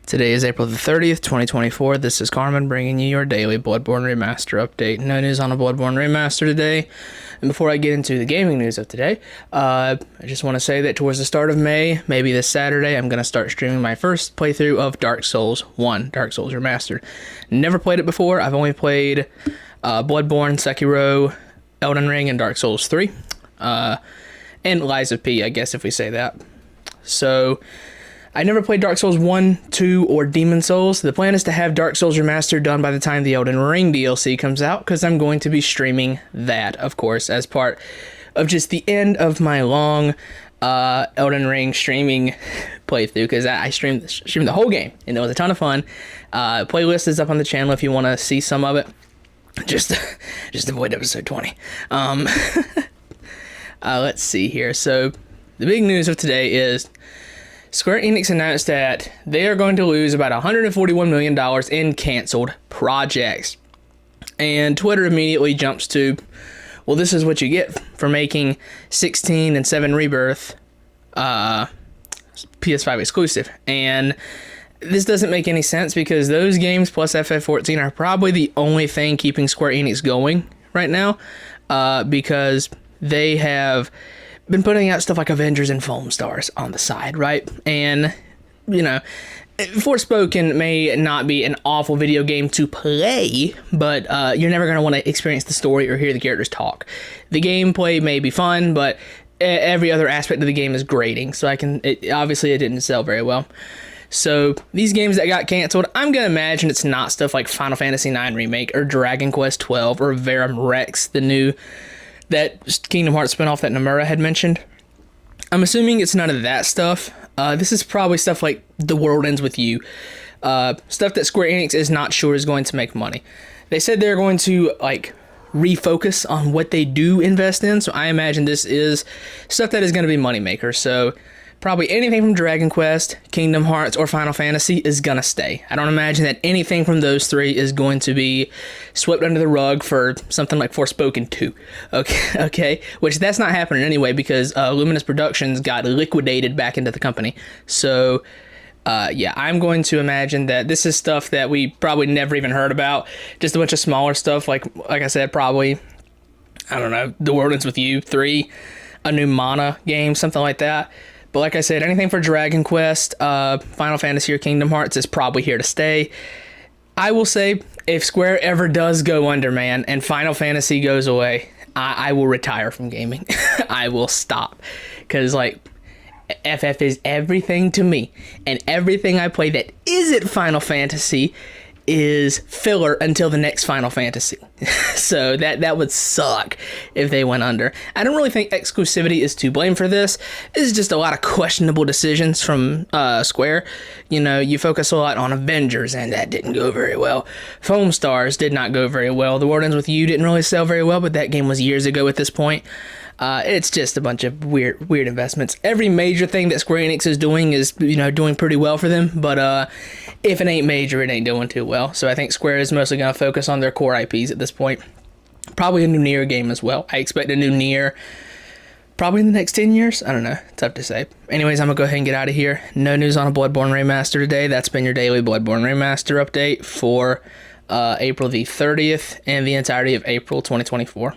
Today is April the 30th, 2024. This is Carmen bringing you your daily Bloodborne Remaster update. No news on a Bloodborne Remaster today. And before I get into the gaming news of today, I just want to say that towards the start of May, maybe this Saturday, I'm going to start streaming my first playthrough of Dark Souls 1, Dark Souls Remastered. Never played it before. I've only played Bloodborne, Sekiro, Elden Ring, and Dark Souls 3. And Lies of P, I guess, if we say that. So I never played Dark Souls 1, 2, or Demon Souls. The plan is to have Dark Souls Remastered done by the time the Elden Ring DLC comes out, because I'm going to be streaming that, of course, as part of just the end of my long Elden Ring streaming playthrough, because I streamed the whole game, and it was a ton of fun. Playlist is up on the channel if you want to see some of it. Just avoid episode 20. Let's see here. So the big news of today is Square Enix announced that they are going to lose about $141 million in canceled projects. And Twitter immediately jumps to, well, this is what you get for making 16 and 7 Rebirth PS5 exclusive. And this doesn't make any sense because those games plus FF14 are probably the only thing keeping Square Enix going right now, because they have been putting out stuff like Avengers and Foam Stars on the side, right? And, you know, Forspoken may not be an awful video game to play, but you're never going to want to experience the story or hear the characters talk. The gameplay may be fun, but every other aspect of the game is grating, so obviously it didn't sell very well. So these games that got canceled, I'm going to imagine it's not stuff like Final Fantasy IX Remake or Dragon Quest XII or Verum Rex, that Kingdom Hearts spinoff that Nomura had mentioned. I'm assuming it's none of that stuff. This is probably stuff like The World Ends With You. Stuff that Square Enix is not sure is going to make money. They said they're going to, refocus on what they do invest in, so I imagine this is stuff that is going to be moneymakers. So probably anything from Dragon Quest, Kingdom Hearts, or Final Fantasy is going to stay. I don't imagine that anything from those three is going to be swept under the rug for something like Forspoken 2. Okay, which that's not happening anyway because Luminous Productions got liquidated back into the company. So, yeah, I'm going to imagine that this is stuff that we probably never even heard about. Just a bunch of smaller stuff, like I said, probably, I don't know, The World Ends With You 3, a new Mana game, something like that. But like I said, anything for Dragon Quest, Final Fantasy, or Kingdom Hearts is probably here to stay. I will say, if Square ever does go under, man, and Final Fantasy goes away, I will retire from gaming. I will stop. Because, FF is everything to me. And everything I play that isn't Final Fantasy is filler until the next Final Fantasy. So that would suck if they went under. I don't really think exclusivity is to blame for this. This is just a lot of questionable decisions from Square. You know, you focus a lot on Avengers, and that didn't go very well. Foam Stars did not go very well. The World Ends With You didn't really sell very well, but that game was years ago at this point. It's just a bunch of weird investments. Every major thing that Square Enix is doing is, doing pretty well for them. But if it ain't major, it ain't doing too well. So I think Square is mostly going to focus on their core IPs at this point. Probably a new Nier game as well. I expect a new Nier probably in the next 10 years. I don't know. Tough to say. Anyways, I'm going to go ahead and get out of here. No news on a Bloodborne Remaster today. That's been your daily Bloodborne Remaster update for April the 30th and the entirety of April 2024.